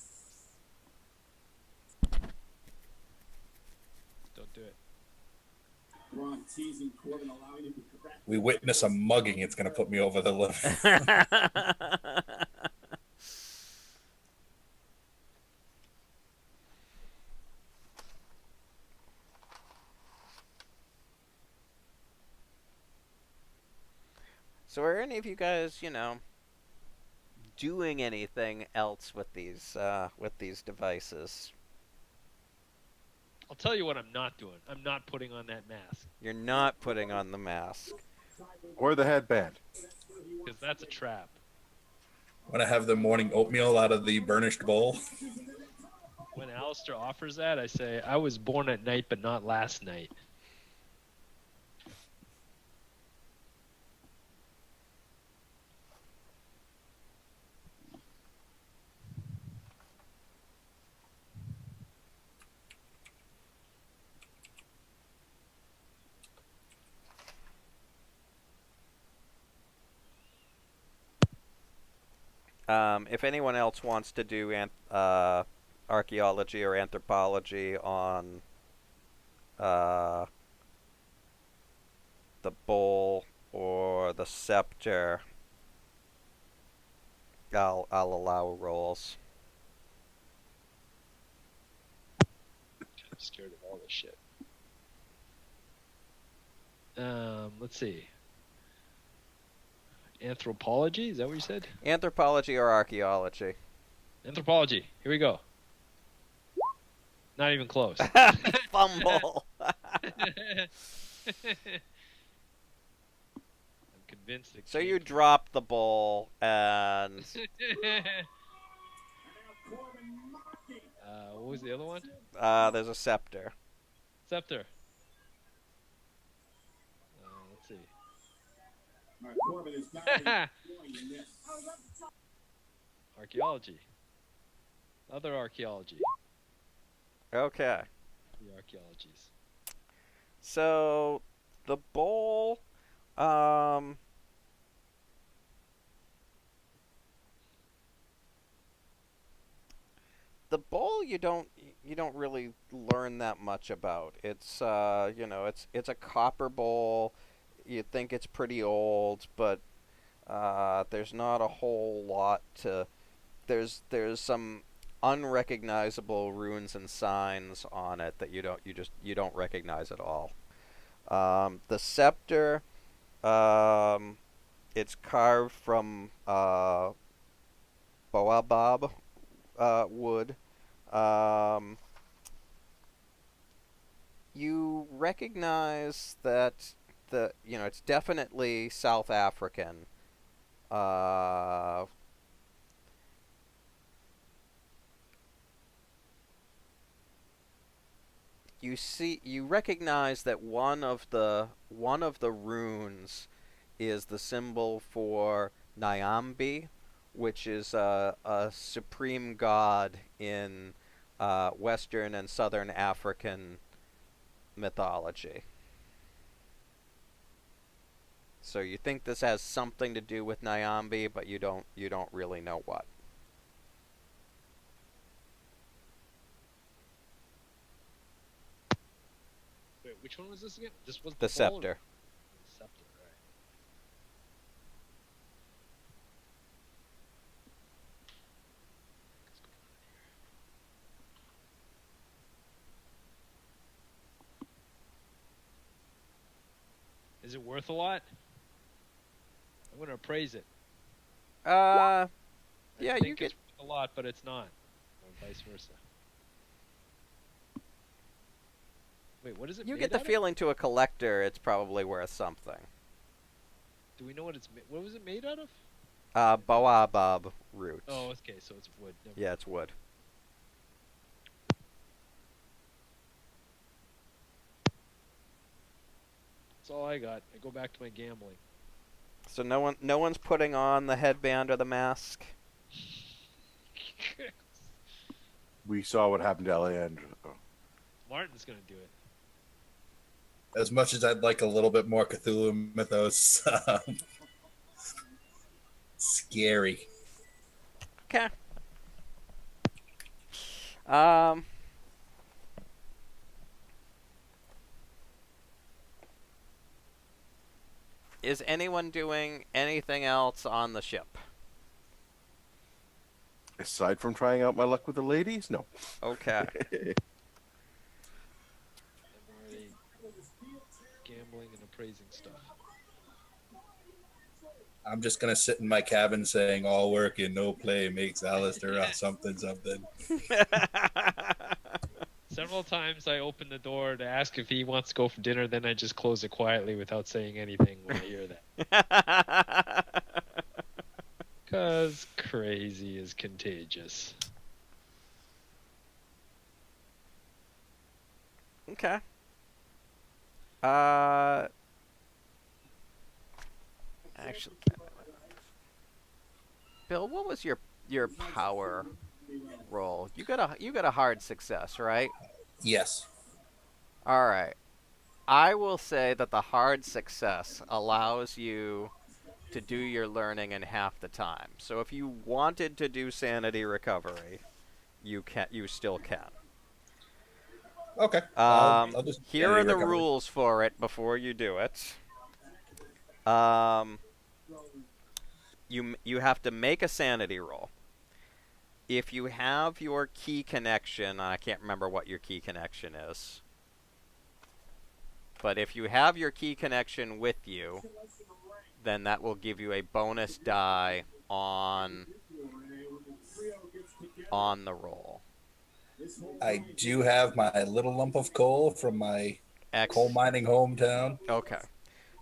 Don't do it. Ron teasing Corbin, allowing him to crack. We witness a mugging. It's going to put me over the limit. So are any of you guys, doing anything else with these devices? I'll tell you what I'm not doing. I'm not putting on that mask. You're not putting on the mask. Or the headband. Because that's a trap. Want to have the morning oatmeal out of the burnished bowl? When Alistair offers that, I say, I was born at night, but not last night. If anyone else wants to do archaeology or anthropology on the bowl or the scepter, I'll allow rolls. I'm scared of all this shit. Let's see. Anthropology? Is that what you said? Anthropology or archaeology? Anthropology. Here we go. Not even close. Fumble. I'm convinced it So came you from- drop the bowl and what was the other one? there's a scepter. Scepter. Let's see. All right, Corbin is back in this. Archaeology. Other archaeology. Okay. The archaeologies. So the bowl, you don't really learn that much about. It's it's a copper bowl. You think it's pretty old, but there's not a whole lot to. There's some unrecognizable runes and signs on it that you don't recognize at all. The scepter, it's carved from baobab wood. You recognize that it's definitely South African. You recognize that one of the runes is the symbol for Nyambi, which is a supreme god in Western and Southern African mythology. So you think this has something to do with Nyambi, but you don't really know what. Wait, which one was this again? This was The ball or- scepter. Scepter, right. Is it worth a lot? I'm gonna appraise it. Yeah, I you think get it's worth a lot, but it's not, or vice versa. Wait, what is it? you made get the out of? feeling to a collector it's probably worth something. Do we know what it's? What was it made out of? Baobab root. Oh, okay, so it's wood. Never Yeah, it's wood. That's all I got. I go back to my gambling. So no one's putting on the headband or the mask. We saw what happened to Alejandro. Martin's gonna do it. As much as I'd like a little bit more Cthulhu mythos, scary. Okay. Is anyone doing anything else on the ship? Aside from trying out my luck with the ladies, no. Okay. I'm already gambling and appraising stuff. I'm just gonna sit in my cabin saying all work and no play makes Alistair something. Several times I open the door to ask if he wants to go for dinner, then I just close it quietly without saying anything when I hear that. Because crazy is contagious. Okay. Actually, Bill, what was your power roll? You got a hard success, right? Yes. All right. I will say that the hard success allows you to do your learning in half the time. So if you wanted to do sanity recovery, you still can. Okay. I'll just Here sanity are the recovery. rules for it before you do it. You have to make a sanity roll. If you have your key connection, I can't remember what your key connection is, but if you have your key connection with you, then that will give you a bonus die on the roll. I do have my little lump of coal from my coal mining hometown. Okay.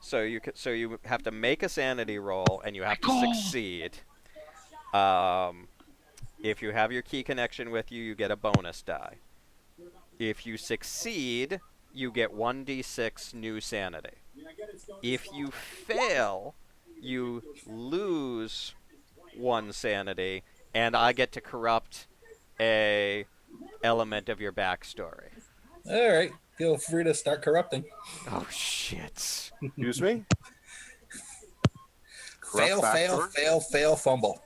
So you have to make a sanity roll and you have to succeed. If you have your key connection with you, you get a bonus die. If you succeed, you get 1d6 new sanity. If you fail, you lose 1 sanity, and I get to corrupt a element of your backstory. All right. Feel free to start corrupting. Oh, shit. Excuse me? Fail, fumble.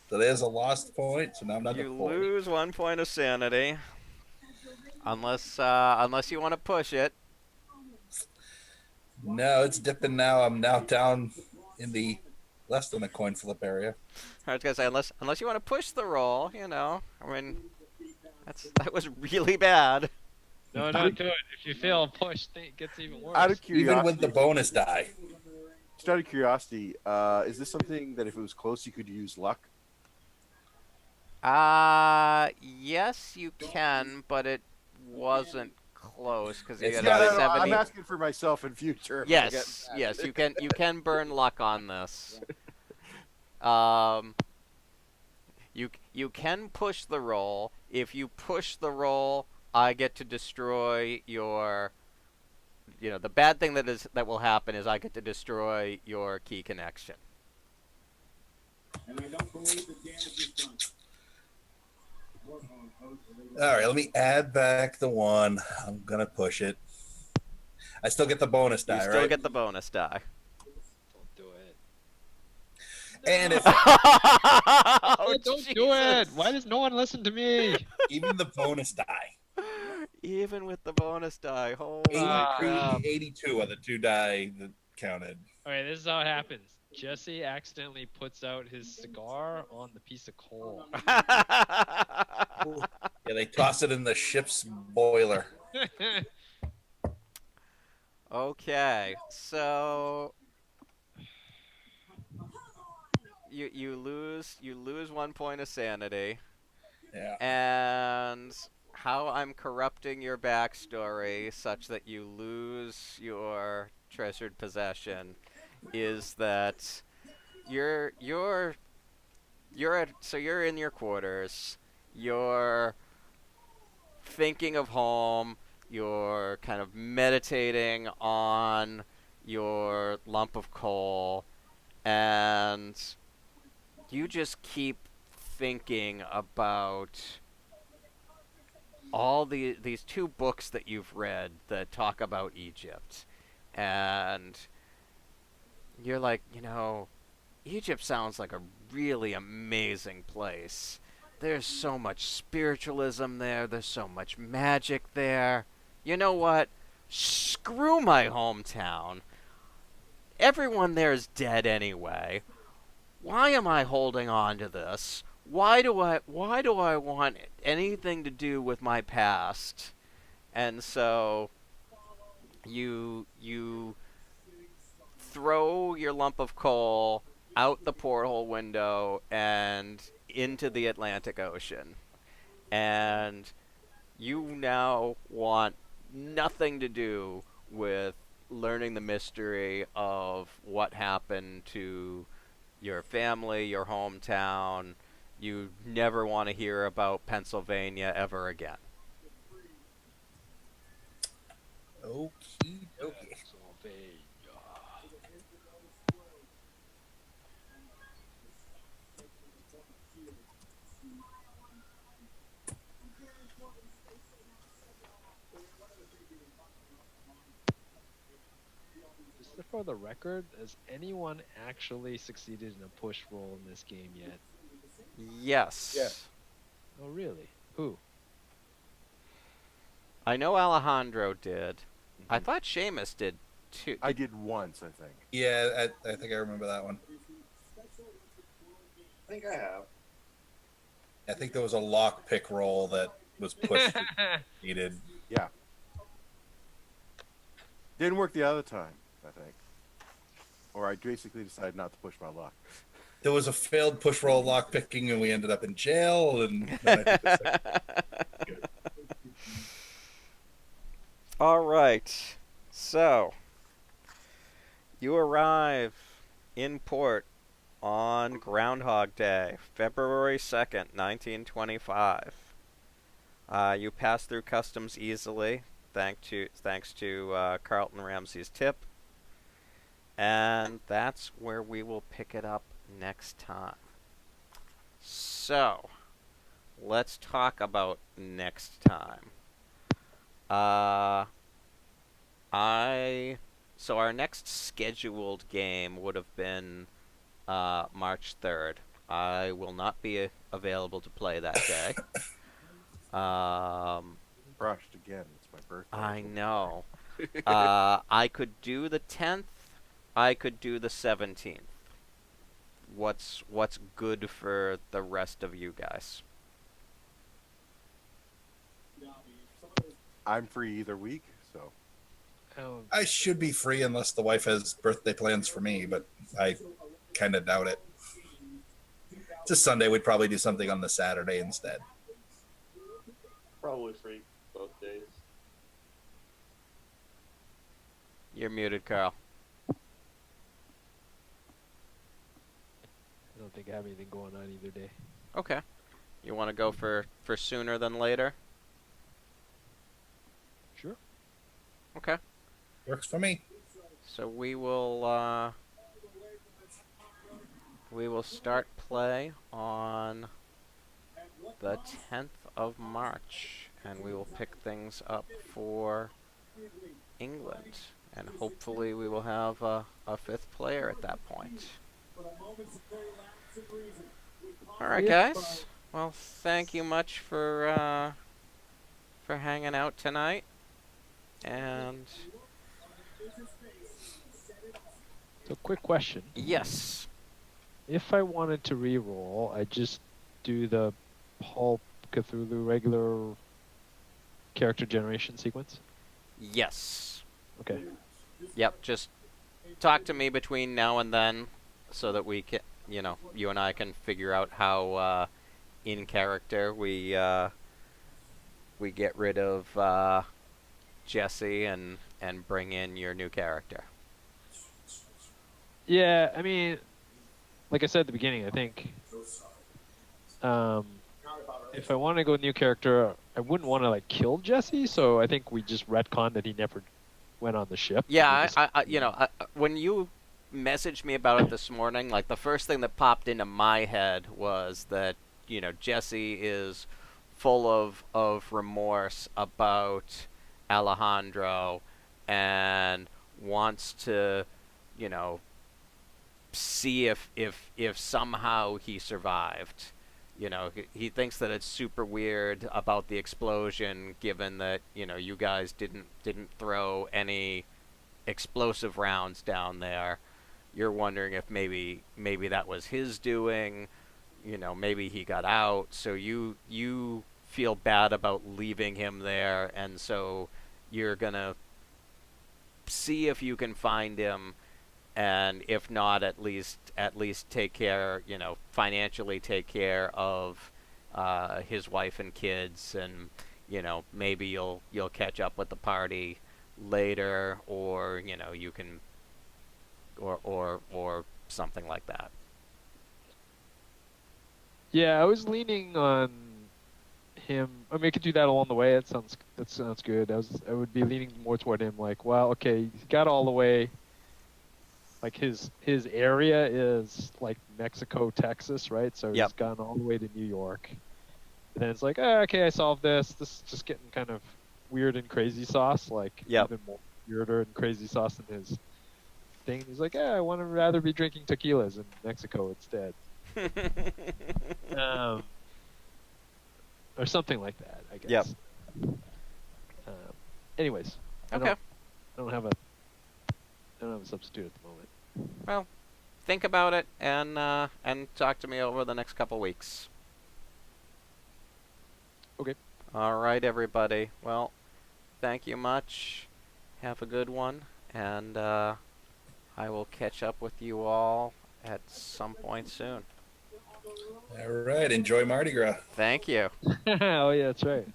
So there's a lost point, so now I'm not You at 40. lose 1 point of sanity. Unless you want to push it. No, it's dipping now. I'm now down in the less than a coin flip area. I was gonna say unless you want to push the roll, I mean, that was really bad. No, don't do it. If you fail a push, it gets even worse. Out of curiosity, Even with the bonus die. just out of curiosity, is this something that if it was close, you could use luck? Yes, you can, but it wasn't close because you It's got not- a I'm 70. asking for myself in future. if I Yes, get- yes, you can burn luck on this. You can push the roll. If you push the roll, I get to destroy your. The bad thing that will happen is I get to destroy your key connection. And I don't believe the damage is done. All right, let me add back the 1. I'm gonna push it. I still get the bonus You die, still right? get the bonus die. Don't do it. And if Oh, Don't do it. Jesus. Why does no one listen to me? even the bonus die, Even with the bonus die, holy 83, crap. 82 are the 2 die that counted. Okay, this is how it happens. Jesse accidentally puts out his cigar on the piece of coal. Yeah, they toss it in the ship's boiler. Okay, so you lose 1 point of sanity, Yeah. and how I'm corrupting your backstory such that you lose your treasured possession is that you're in your quarters, you're thinking of home, you're kind of meditating on your lump of coal, and you just keep thinking about all these 2 books that you've read that talk about Egypt. And you're like, Egypt sounds like a really amazing place. There's so much spiritualism there, there's so much magic there. You know what? Screw my hometown. Everyone there is dead anyway. Why am I holding on to this? Why do I want anything to do with my past? And so you throw your lump of coal out the porthole window and into the Atlantic Ocean. And you now want nothing to do with learning the mystery of what happened to your family, your hometown. You never want to hear about Pennsylvania ever again. Okie dokie. Just for the record, has anyone actually succeeded in a push roll in this game yet? Yes. Yeah. Oh, really? Who? I know Alejandro did. I thought Seamus did too. I did once, I think. Yeah, I think I remember that one. I think I have. I think there was a lock pick roll that was pushed needed. Yeah. Didn't work the other time, I think. Or I basically decided not to push my luck. There was a failed push roll lock picking, and we ended up in jail. And then I think the All right. So, you arrive in port on Groundhog Day, February 2nd, 1925. You pass through customs easily, thanks to Carlton Ramsey's tip. And that's where we will pick it up next time. So, let's talk about next time. So our next scheduled game would have been March 3rd. I will not be available to play that day. Crushed again. It's my birthday. I know. I could do the 10th. I could do the 17th. What's good for the rest of you guys? I'm free either week, so. Oh, I should be free unless the wife has birthday plans for me, but I kind of doubt it. It's a Sunday. We'd probably do something on the Saturday instead. Probably free both days. You're muted, Carl. I don't think I have anything going on either day. Okay. You want to go for sooner than later? Sure. Okay. Works for me. So we will start play on the the 10th of March, and we will pick things up for England. And hopefully we will have a fifth player at that point. All right, guys. Well, thank you much for hanging out tonight. And So, quick question. yes, If I wanted to re-roll, I just do the Pulp Cthulhu regular character generation sequence? yes, Okay. yep. Just talk to me between now and then, so that we can, you and I can figure out how in character we get rid of Jesse and bring in your new character. Yeah, I mean, like I said at the beginning, I think if I want to go new character, I wouldn't want to like kill Jesse. So I think we just retcon that he never went on the ship. Yeah, when you messaged me about it this morning, like the first thing that popped into my head was that Jesse is full of remorse about Alejandro and wants to see if somehow he survived. He thinks that it's super weird about the explosion, given that you guys didn't throw any explosive rounds down there. You're wondering if maybe that was his doing. Maybe he got out, so you feel bad about leaving him there, and so you're gonna see if you can find him, and if not, at least take care, financially take care of his wife and kids, and maybe you'll catch up with the party later, or you can, or something like that. Yeah, I was leaning on him. I mean, we could do that along the way. That sounds good. I would be leaning more toward him. Like, well, okay, he got all the way. Like his area is like Mexico, Texas, right? So Yep. he's gone all the way to New York. And then it's like, okay, I solved this. This is just getting kind of weird and crazy sauce. Like Yep. even more weirder and crazy sauce than his thing. He's like, I want to rather be drinking tequilas in Mexico instead. Or something like that, I guess. Yep. Anyways, Okay. I don't have a substitute at the moment. Well, think about it and talk to me over the next couple weeks. Okay. All right, everybody. Well, thank you much. Have a good one, and I will catch up with you all at some point soon. All right. Enjoy Mardi Gras. Thank you. Oh yeah, that's right.